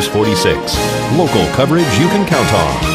News 46. Local coverage you can count on.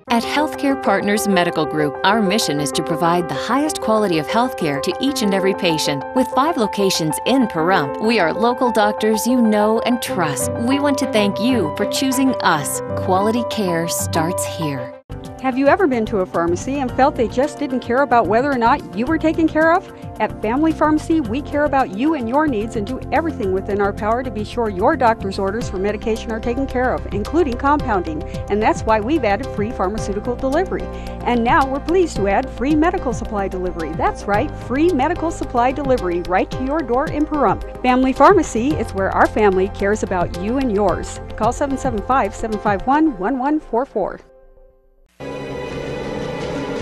At Healthcare Partners Medical Group, our mission is to provide the highest quality of healthcare to each and every patient. With 5 locations in Pahrump, we are local doctors you know and trust. We want to thank you for choosing us. Quality care starts here. Have you ever been to a pharmacy and felt they just didn't care about whether or not you were taken care of? At Family Pharmacy, we care about you and your needs and do everything within our power to be sure your doctor's orders for medication are taken care of, including compounding. And that's why we've added free pharmaceutical delivery. And now we're pleased to add free medical supply delivery. That's right, free medical supply delivery right to your door in Pahrump. Family Pharmacy is where our family cares about you and yours. Call 775-751-1144.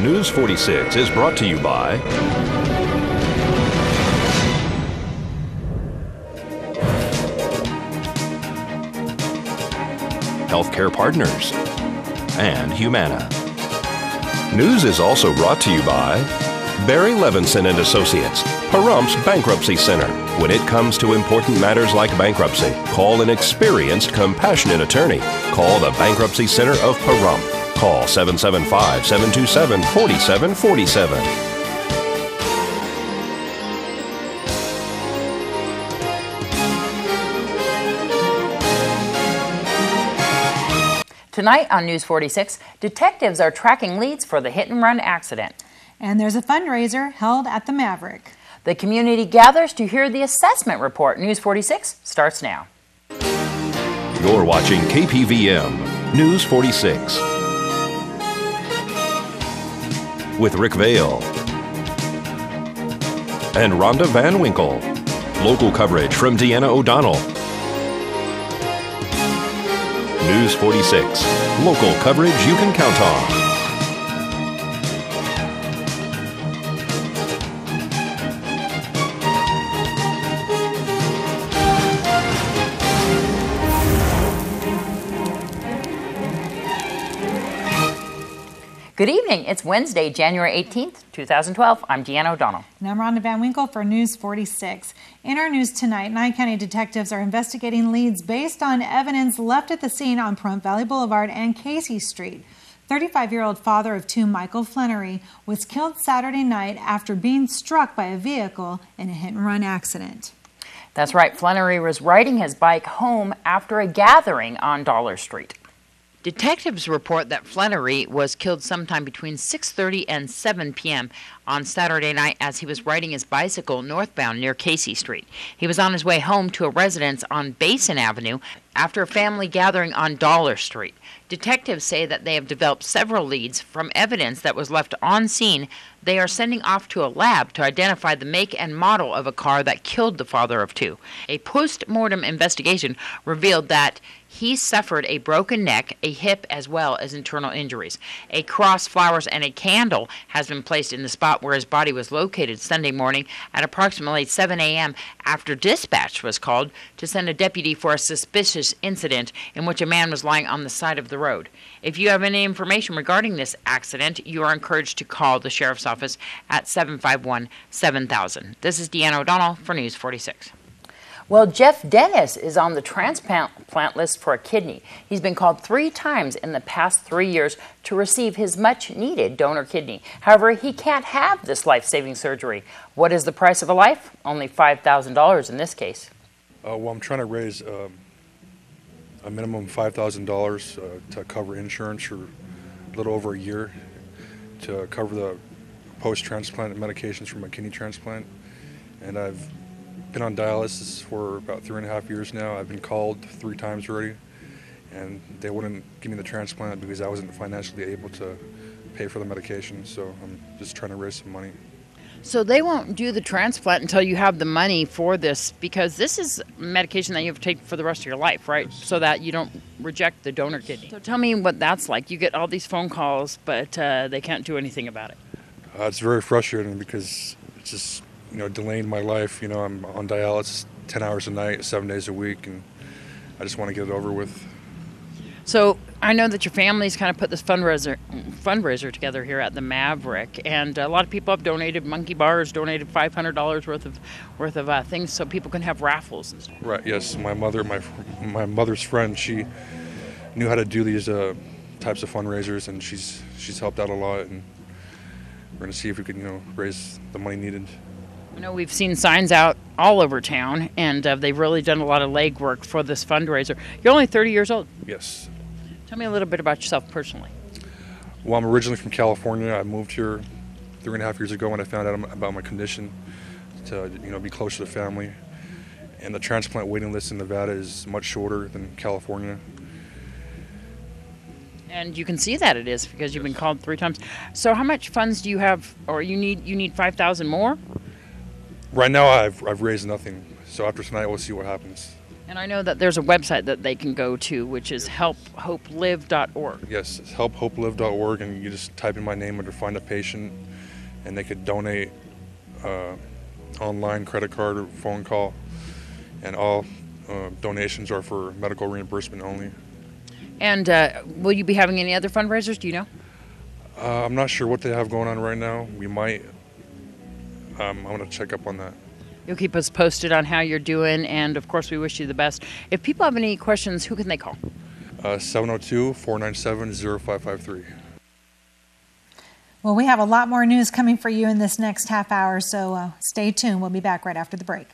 News 46 is brought to you by Healthcare Partners and Humana. News is also brought to you by Barry Levinson and Associates, Pahrump's Bankruptcy Center. When it comes to important matters like bankruptcy, call an experienced, compassionate attorney. Call the Bankruptcy Center of Pahrump. Call 775-727-4747. Tonight on News 46, detectives are tracking leads for the hit-and-run accident. And there's a fundraiser held at the Maverick. The community gathers to hear the assessment report. News 46 starts now. You're watching KPVM News 46 with Rick Vale and Rhonda Van Winkle. Local coverage from Deanna O'Donnell. News 46. Local coverage you can count on. Good evening. It's Wednesday, January 18th, 2012. I'm Deanna O'Donnell. And I'm Rhonda Van Winkle for News 46. In our news tonight, Nye County detectives are investigating leads based on evidence left at the scene on Pahrump Valley Boulevard and Casey Street. 35-year-old father of 2, Michael Flannery, was killed Saturday night after being struck by a vehicle in a hit-and-run accident. That's right. Flannery was riding his bike home after a gathering on Dollar Street. Detectives report that Flannery was killed sometime between 6:30 and 7 p.m. on Saturday night as he was riding his bicycle northbound near Casey Street. He was on his way home to a residence on Basin Avenue after a family gathering on Dollar Street. Detectives say that they have developed several leads from evidence that was left on scene. They are sending off to a lab to identify the make and model of a car that killed the father of 2. A post-mortem investigation revealed that he suffered a broken neck, a hip, as well as internal injuries. A cross, flowers, and a candle has been placed in the spot where his body was located Sunday morning at approximately 7 a.m. after dispatch was called to send a deputy for a suspicious incident in which a man was lying on the side of the road. If you have any information regarding this accident, you are encouraged to call the Sheriff's Office at 751-7000. This is Deanna O'Donnell for News 46. Well, Jeff Dennis is on the transplant list for a kidney. He's been called 3 times in the past 3 years to receive his much-needed donor kidney. However, he can't have this life-saving surgery. What is the price of a life? Only $5,000 in this case. Well, I'm trying to raise a minimum of $5,000 to cover insurance for a little over a year to cover the post-transplant medications for my kidney transplant. And I've been on dialysis for about 3.5 years now. I've been called 3 times already, and they wouldn't give me the transplant because I wasn't financially able to pay for the medication, so I'm just trying to raise some money. So they won't do the transplant until you have the money for this, because this is medication that you have to take for the rest of your life, right? Yes. So that you don't reject the donor kidney. So tell me what that's like. You get all these phone calls, but they can't do anything about it. It's very frustrating because it's just, delaying my life. I'm on dialysis 10 hours a night, 7 days a week, and I just want to get it over with. So I know that your family's kind of put this fundraiser together here at the Maverick, and a lot of people have donated. Monkey Bars donated $500 worth of things so people can have raffles and stuff. Right. Yes. My mother's friend, she knew how to do these types of fundraisers, and she's helped out a lot. And we're going to see if we can raise the money needed. I know we've seen signs out all over town, and they've really done a lot of legwork for this fundraiser. You're only 30 years old. Yes. Tell me a little bit about yourself personally. Well, I'm originally from California. I moved here 3.5 years ago when I found out about my condition to be closer to family. And the transplant waiting list in Nevada is much shorter than California. And you can see that it is because you've been called 3 times. So how much funds do you have, or you need 5,000 more? Right now I've raised nothing. So after tonight we'll see what happens. And I know that there's a website that they can go to, which is helphopelive.org. Yes, it's helphopelive.org, and you just type in my name under Find a Patient, and they could donate online, credit card, or phone call, and all donations are for medical reimbursement only. And will you be having any other fundraisers? Do you know? I'm not sure what they have going on right now. We might. I'm going to check up on that. You'll keep us posted on how you're doing, and of course we wish you the best. If people have any questions, who can they call? 702-497-0553. Well, we have a lot more news coming for you in this next half hour, so stay tuned. We'll be back right after the break.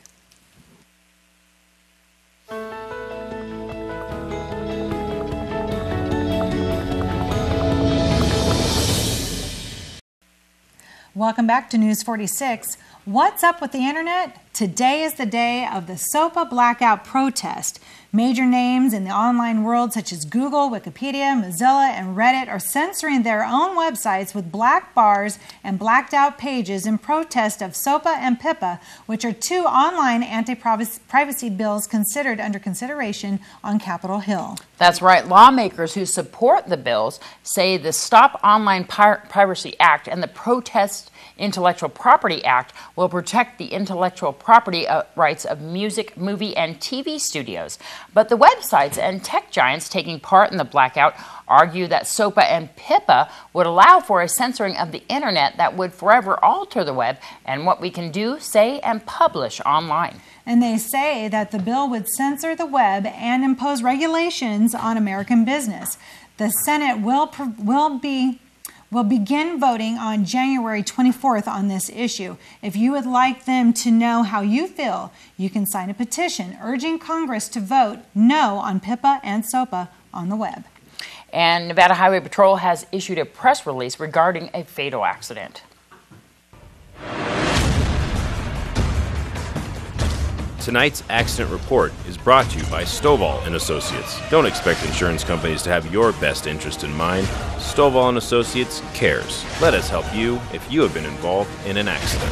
Welcome back to News 46. What's up with the internet? Today is the day of the SOPA blackout protest. Major names in the online world such as Google, Wikipedia, Mozilla, and Reddit are censoring their own websites with black bars and blacked out pages in protest of SOPA and PIPA, which are 2 online anti-privacy bills under consideration on Capitol Hill. That's right. Lawmakers who support the bills say the Stop Online Piracy Act and the Protest Intellectual Property Act will protect the intellectual property rights of music, movie, and TV studios. But the websites and tech giants taking part in the blackout argue that SOPA and PIPA would allow for a censoring of the internet that would forever alter the web and what we can do, say, and publish online. And they say that the bill would censor the web and impose regulations on American business. The Senate will begin voting on January 24th on this issue. If you would like them to know how you feel, you can sign a petition urging Congress to vote no on PIPA and SOPA on the web. And Nevada Highway Patrol has issued a press release regarding a fatal accident. Tonight's accident report is brought to you by Stovall & Associates. Don't expect insurance companies to have your best interest in mind. Stovall & Associates cares. Let us help you if you have been involved in an accident.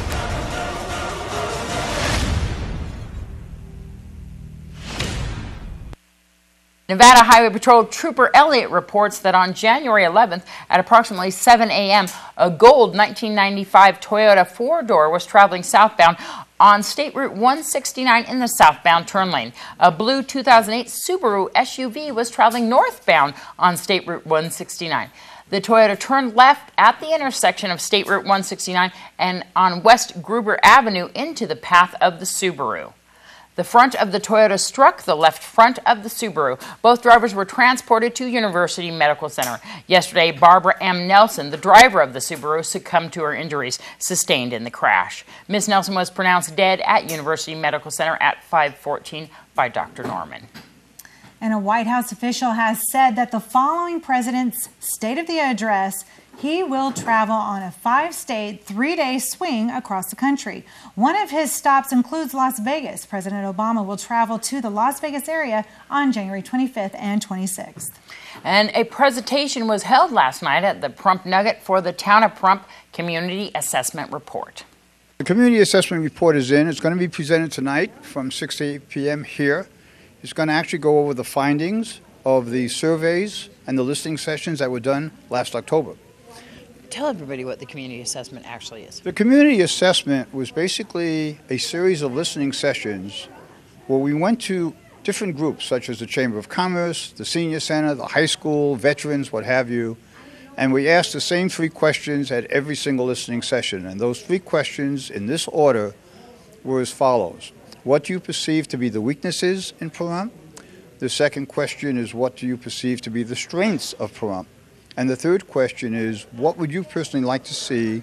Nevada Highway Patrol Trooper Elliott reports that on January 11th at approximately 7 a.m., a gold 1995 Toyota 4-door was traveling southbound on State Route 169 in the southbound turn lane. A blue 2008 Subaru SUV was traveling northbound on State Route 169. The Toyota turned left at the intersection of State Route 169 and on West Gruber Avenue into the path of the Subaru. The front of the Toyota struck the left front of the Subaru. Both drivers were transported to University Medical Center. Yesterday, Barbara M. Nelson, the driver of the Subaru, succumbed to her injuries sustained in the crash. Ms. Nelson was pronounced dead at University Medical Center at 5:14 by Dr. Norman. And a White House official has said that the following president's State of the Address, he will travel on a 5-state, 3-day swing across the country. One of his stops includes Las Vegas. President Obama will travel to the Las Vegas area on January 25th and 26th. And a presentation was held last night at the Prump Nugget for the Town of Prump Community Assessment Report. The Community Assessment Report is in. It's going to be presented tonight from 6 to 8 p.m. here. It's going to actually go over the findings of the surveys and the listening sessions that were done last October. Tell everybody what the community assessment actually is. The community assessment was basically a series of listening sessions where we went to different groups such as the Chamber of Commerce, the Senior Center, the high school, veterans, what have you. And we asked the same 3 questions at every single listening session. And those 3 questions in this order were as follows. What do you perceive to be the weaknesses in Pahrump? The second question is, what do you perceive to be the strengths of Pahrump? And the third question is, what would you personally like to see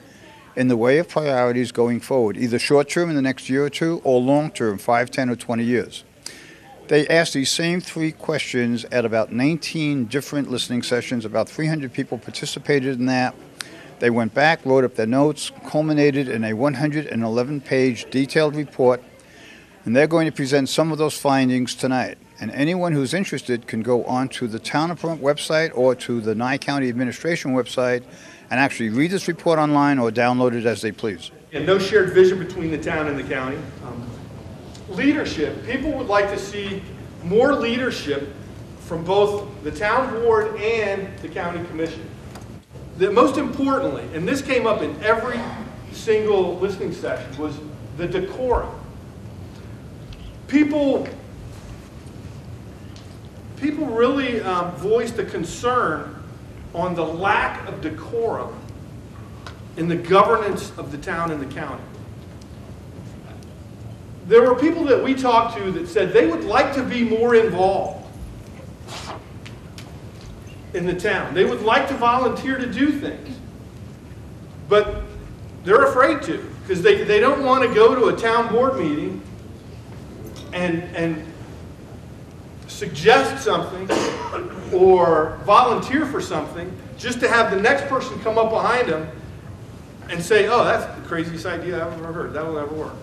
in the way of priorities going forward, either short-term in the next year or 2, or long-term, 5, 10, or 20 years? They asked these same 3 questions at about 19 different listening sessions. About 300 people participated in that. They went back, wrote up their notes, culminated in a 111-page detailed report, and they're going to present some of those findings tonight. And anyone who's interested can go onto the Town of Pahrump website or to the Nye County Administration website and actually read this report online or download it as they please. And no shared vision between the town and the county. Leadership. People would like to see more leadership from both the town board and the county commission. Most importantly, and this came up in every single listening session, was the decorum. People really voiced a concern on the lack of decorum in the governance of the town and the county. There were people that we talked to that said they would like to be more involved in the town. They would like to volunteer to do things. But they're afraid to, because they don't want to go to a town board meeting and suggest something or volunteer for something just to have the next person come up behind them and say, oh, that's the craziest idea I've ever heard. That will never work.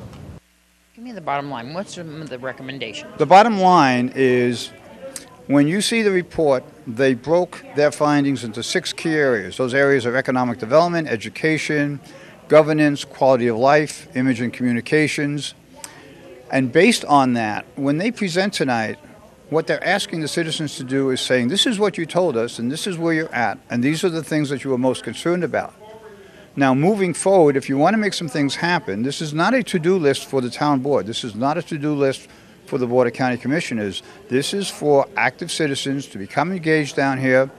Give me the bottom line. What's the recommendation? The bottom line is, when you see the report, they broke their findings into 6 key areas. Those areas are economic development, education, governance, quality of life, image and communications. And based on that, when they present tonight, what they're asking the citizens to do is saying, this is what you told us, and this is where you're at, and these are the things that you are most concerned about. Now, moving forward, if you want to make some things happen, this is not a to-do list for the town board. This is not a to-do list for the Board of County Commissioners. This is for active citizens to become engaged down here.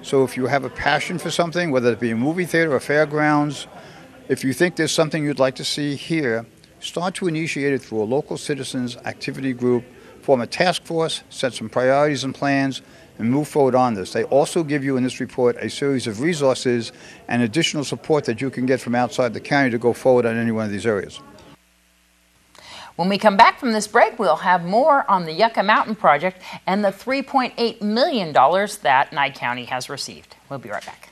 So if you have a passion for something, whether it be a movie theater or fairgrounds, if you think there's something you'd like to see here, start to initiate it through a local citizens activity group, form a task force, set some priorities and plans, and move forward on this. They also give you in this report a series of resources and additional support that you can get from outside the county to go forward on any one of these areas. When we come back from this break, we'll have more on the Yucca Mountain Project and the $3.8 million that Nye County has received. We'll be right back.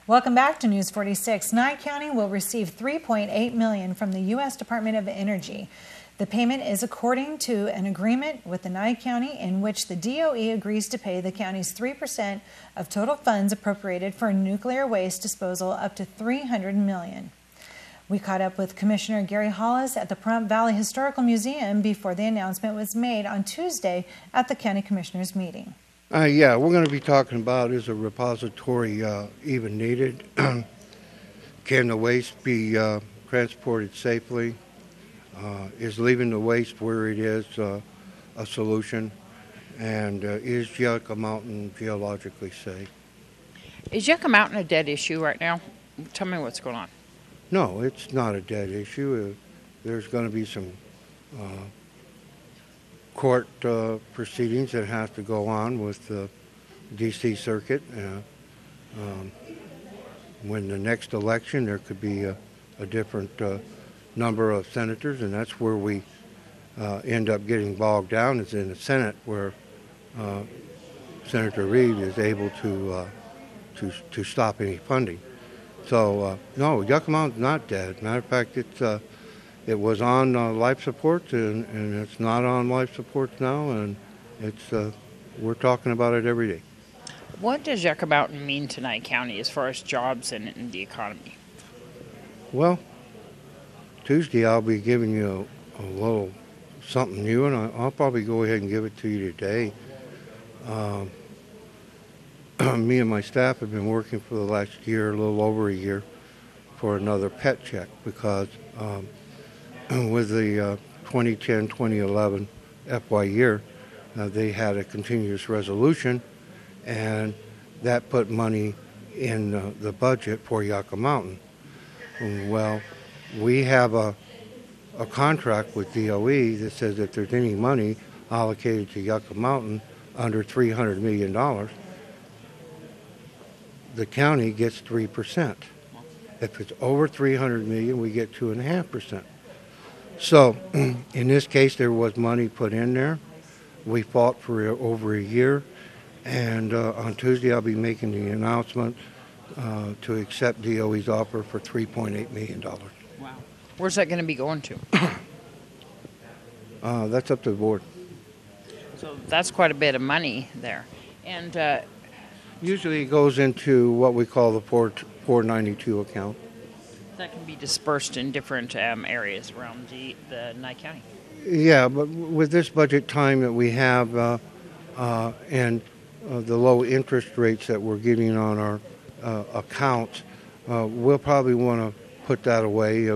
Welcome back to News 46. Nye County will receive $3.8 million from the U.S. Department of Energy. The payment is according to an agreement with the Nye County in which the DOE agrees to pay the county's 3% of total funds appropriated for nuclear waste disposal up to $300 million. We caught up with Commissioner Gary Hollis at the Pahrump Valley Historical Museum before the announcement was made on Tuesday at the County Commissioners meeting. Yeah, we're going to be talking about, is a repository even needed? Can the waste be transported safely? Is leaving the waste where it is a solution? And is Yucca Mountain geologically safe? Is Yucca Mountain a dead issue right now? Tell me what's going on. No, it's not a dead issue. There's going to be some court proceedings that have to go on with the D.C. Circuit. When the next election, there could be a different number of senators, and that's where we end up getting bogged down, is in the Senate, where Senator Reid is able to stop any funding. So, no, Yucca Mountain's not dead. Matter of fact, it was on life support, and it's not on life support now, and we're talking about it every day. What does Yucca Mountain mean to Nye County as far as jobs and the economy? Well, Tuesday I'll be giving you a little something new, and I'll probably go ahead and give it to you today. me and my staff have been working for the last year, a little over a year, for another pet check because with the 2010-2011 FY year, they had a continuous resolution, and that put money in the budget for Yucca Mountain. Well, we have a contract with DOE that says if there's any money allocated to Yucca Mountain under $300 million, the county gets 3%. If it's over $300 million, we get 2.5%. So in this case, there was money put in there. We fought for over a year, and on Tuesday I'll be making the announcement to accept DOE's offer for $3.8 million. Wow. Where's that going to be going to? That's up to the board. So that's quite a bit of money there. And usually it goes into what we call the 492 account. that can be dispersed in different areas around the Nye County. Yeah, but with this budget time that we have and the low interest rates that we're getting on our accounts, we'll probably want to put that away.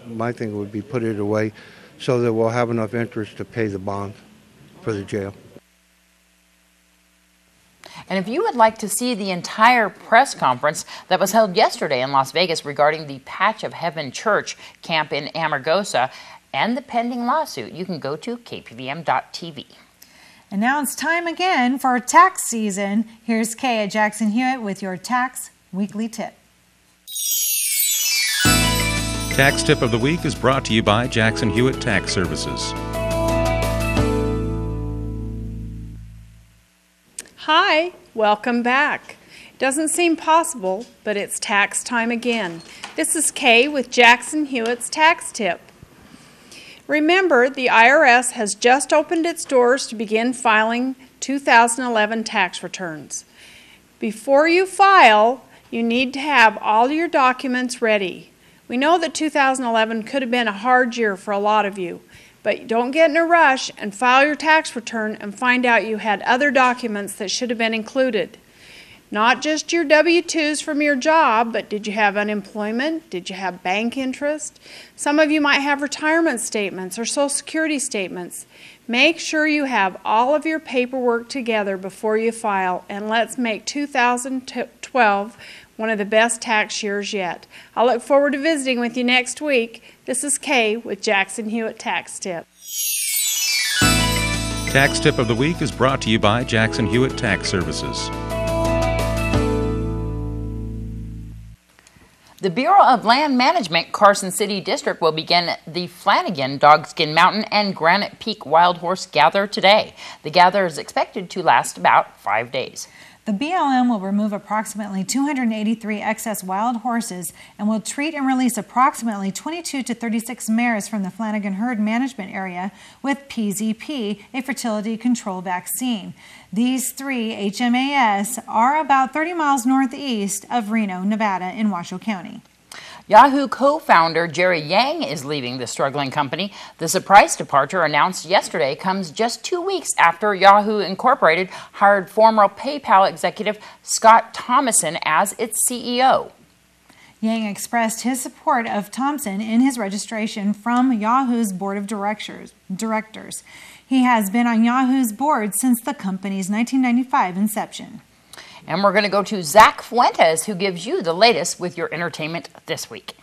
My thing would be put it away so that we'll have enough interest to pay the bond for the jail. And if you would like to see the entire press conference that was held yesterday in Las Vegas regarding the Patch of Heaven Church camp in Amargosa and the pending lawsuit, you can go to KPVM.TV. And now it's time again for tax season. Here's Kay at Jackson Hewitt with your Tax Weekly Tip. Tax Tip of the Week is brought to you by Jackson Hewitt Tax Services. Hi, welcome back. Doesn't seem possible, but it's tax time again. This is Kay with Jackson Hewitt's Tax Tip. Remember, the IRS has just opened its doors to begin filing 2011 tax returns. Before you file, you need to have all your documents ready. We know that 2011 could have been a hard year for a lot of you, but don't get in a rush and file your tax return and find out you had other documents that should have been included. Not just your W-2s from your job, but did you have unemployment? Did you have bank interest? Some of you might have retirement statements or Social Security statements. Make sure you have all of your paperwork together before you file, and let's make 2012 one of the best tax years yet. I look forward to visiting with you next week. This is Kay with Jackson Hewitt Tax Tip. Tax Tip of the Week is brought to you by Jackson Hewitt Tax Services. The Bureau of Land Management Carson City District will begin the Flanagan Dogskin Mountain and Granite Peak Wild Horse Gather today. The gather is expected to last about 5 days. The BLM will remove approximately 283 excess wild horses and will treat and release approximately 22 to 36 mares from the Flanagan Herd Management Area with PZP, a fertility control vaccine. These three HMAS are about 30 miles northeast of Reno, Nevada in Washoe County. Yahoo co-founder Jerry Yang is leaving the struggling company. The surprise departure announced yesterday comes just 2 weeks after Yahoo Incorporated hired former PayPal executive Scott Thomason as its CEO. Yang expressed his support of Thompson in his registration from Yahoo's board of directors. He has been on Yahoo's board since the company's 1995 inception. And we're going to go to Zach Fuentes, who gives you the latest with your entertainment this week.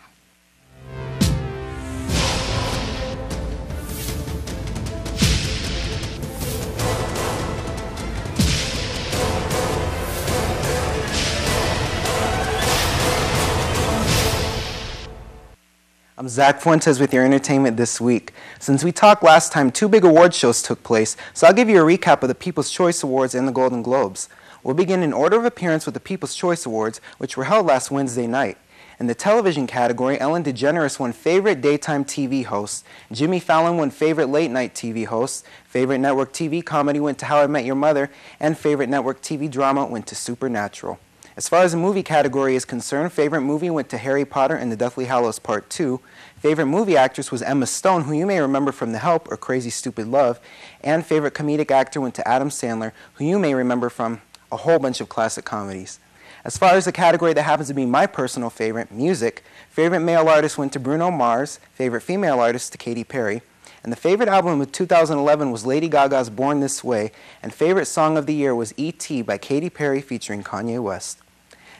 I'm Zach Fuentes with your entertainment this week. Since we talked last time, 2 big award shows took place, so I'll give you a recap of the People's Choice Awards and the Golden Globes. We'll begin in order of appearance with the People's Choice Awards, which were held last Wednesday night. In the television category, Ellen DeGeneres won Favorite Daytime TV Host, Jimmy Fallon won Favorite Late Night TV Host, Favorite Network TV Comedy went to How I Met Your Mother, and Favorite Network TV Drama went to Supernatural. As far as the movie category is concerned, Favorite Movie went to Harry Potter and the Deathly Hallows Part 2. Favorite Movie Actress was Emma Stone, who you may remember from The Help or Crazy Stupid Love. And Favorite Comedic Actor went to Adam Sandler, who you may remember from a whole bunch of classic comedies. As far as the category that happens to be my personal favorite, music, favorite male artist went to Bruno Mars, favorite female artist to Katy Perry, and the favorite album of 2011 was Lady Gaga's Born This Way, and favorite song of the year was E.T. by Katy Perry featuring Kanye West.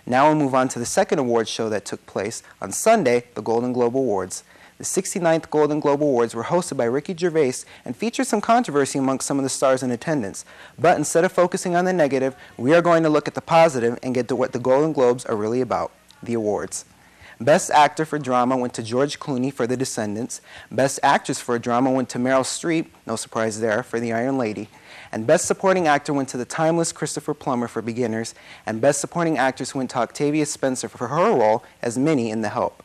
Now we'll move on to the second awards show that took place on Sunday, the Golden Globe Awards. The 69th Golden Globe Awards were hosted by Ricky Gervais and featured some controversy amongst some of the stars in attendance. But instead of focusing on the negative, we are going to look at the positive and get to what the Golden Globes are really about, the awards. Best Actor for Drama went to George Clooney for The Descendants. Best Actress for a Drama went to Meryl Streep, no surprise there, for The Iron Lady. And Best Supporting Actor went to the timeless Christopher Plummer for Beginners. And Best Supporting Actress went to Octavia Spencer for her role as Minnie in The Help.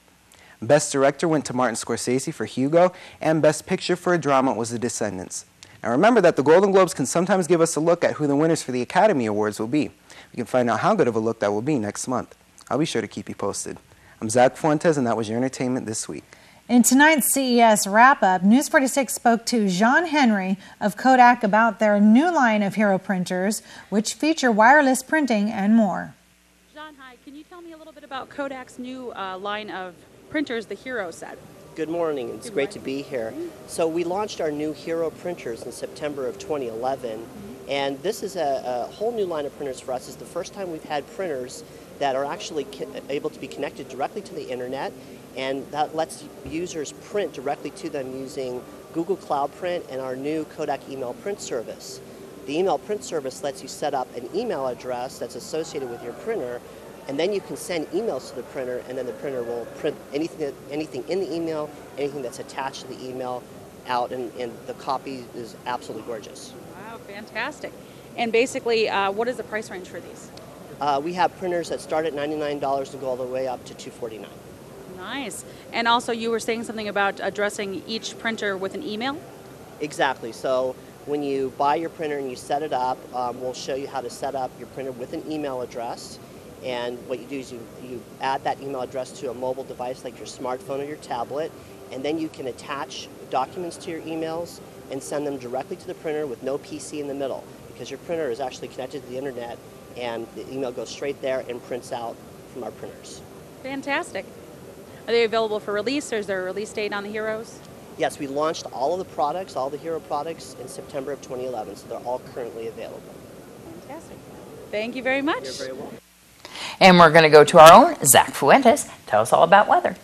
Best Director went to Martin Scorsese for Hugo, and Best Picture for a Drama was The Descendants. Now remember that the Golden Globes can sometimes give us a look at who the winners for the Academy Awards will be. We can find out how good of a look that will be next month. I'll be sure to keep you posted. I'm Zach Fuentes, and that was your entertainment this week. In tonight's CES wrap-up, News 46 spoke to Jean Henry of Kodak about their new line of Hero printers, which feature wireless printing and more. Jean, hi. Can you tell me a little bit about Kodak's new line of printers, the Hero set? Good morning. It's great to be here. So we launched our new Hero printers in September of 2011, and this is a whole new line of printers for us. It's the first time we've had printers that are actually able to be connected directly to the internet, and that lets users print directly to them using Google Cloud Print and our new Kodak email print service. The email print service lets you set up an email address that's associated with your printer, and then you can send emails to the printer, and then the printer will print anything in the email, anything that's attached to the email out, and the copy is absolutely gorgeous. Wow, fantastic. And basically, what is the price range for these? We have printers that start at $99 and go all the way up to $249. Nice. And also you were saying something about addressing each printer with an email? Exactly. So when you buy your printer and you set it up, we'll show you how to set up your printer with an email address. And what you do is you add that email address to a mobile device like your smartphone or your tablet, and then you can attach documents to your emails and send them directly to the printer with no PC in the middle, because your printer is actually connected to the internet, and the email goes straight there and prints out from our printers. Fantastic. Are they available for release, or is there a release date on the Heroes? Yes, we launched all of the products, all the Hero products, in September of 2011, so they're all currently available. Fantastic. Thank you very much. You're very welcome. And we're going to go to our own Zach Fuentes. Tell us all about weather.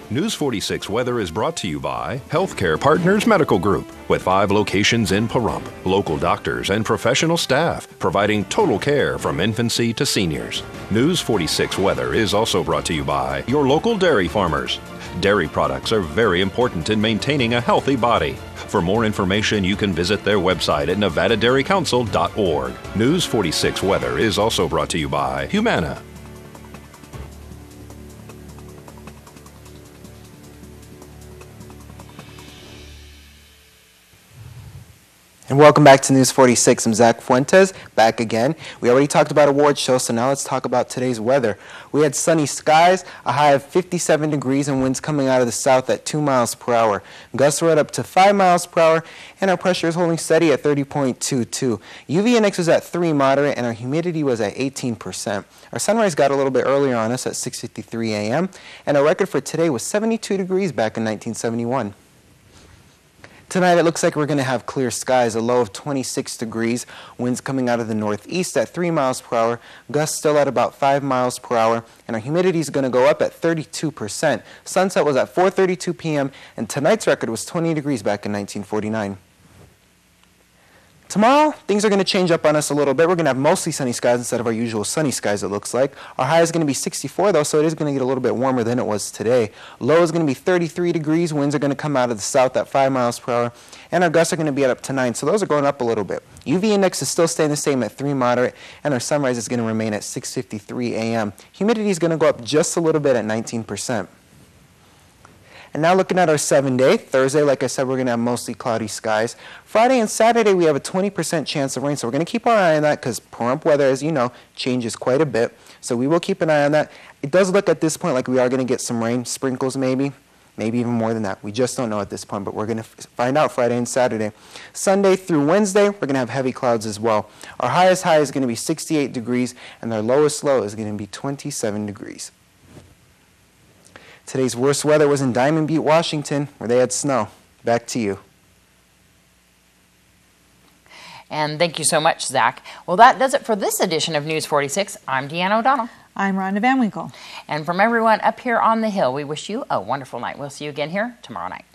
News 46 Weather is brought to you by Healthcare Partners Medical Group, with 5 locations in Pahrump. Local doctors and professional staff providing total care from infancy to seniors. News 46 Weather is also brought to you by your local dairy farmers. Dairy products are very important in maintaining a healthy body. For more information, you can visit their website at nevadadairycouncil.org. News 46 Weather is also brought to you by Humana. And welcome back to News 46. I'm Zach Fuentes, back again. We already talked about awards show, so now let's talk about today's weather. We had sunny skies, a high of 57 degrees, and winds coming out of the south at 2 miles per hour. Gusts were up to 5 miles per hour, and our pressure is holding steady at 30.22. UV index was at 3 moderate, and our humidity was at 18%. Our sunrise got a little bit earlier on us at 6:53 a.m., and our record for today was 72 degrees back in 1971. Tonight it looks like we're going to have clear skies, a low of 26 degrees, winds coming out of the northeast at 3 miles per hour, gusts still at about 5 miles per hour, and our humidity is going to go up at 32%. Sunset was at 4:32 p.m., and tonight's record was 20 degrees back in 1949. Tomorrow, things are going to change up on us a little bit. We're going to have mostly sunny skies instead of our usual sunny skies, it looks like. Our high is going to be 64, though, so it is going to get a little bit warmer than it was today. Low is going to be 33 degrees. Winds are going to come out of the south at 5 miles per hour. And our gusts are going to be at up to 9, so those are going up a little bit. UV index is still staying the same at 3 moderate, and our sunrise is going to remain at 6:53 a.m. Humidity is going to go up just a little bit at 19%. And now looking at our 7-day, Thursday, like I said, we're going to have mostly cloudy skies. Friday and Saturday, we have a 20% chance of rain, so we're going to keep our eye on that because Pahrump weather, as you know, changes quite a bit. So we will keep an eye on that. It does look at this point like we are going to get some rain, sprinkles maybe. maybe even more than that. We just don't know at this point, but we're going to find out Friday and Saturday. Sunday through Wednesday, we're going to have heavy clouds as well. Our highest high is going to be 68 degrees, and our lowest low is going to be 27 degrees. Today's worst weather was in Diamond Butte, Washington, where they had snow. Back to you. And thank you so much, Zach. Well, that does it for this edition of News 46. I'm Deanna O'Donnell. I'm Rhonda Van Winkle. And from everyone up here on the Hill, we wish you a wonderful night. We'll see you again here tomorrow night.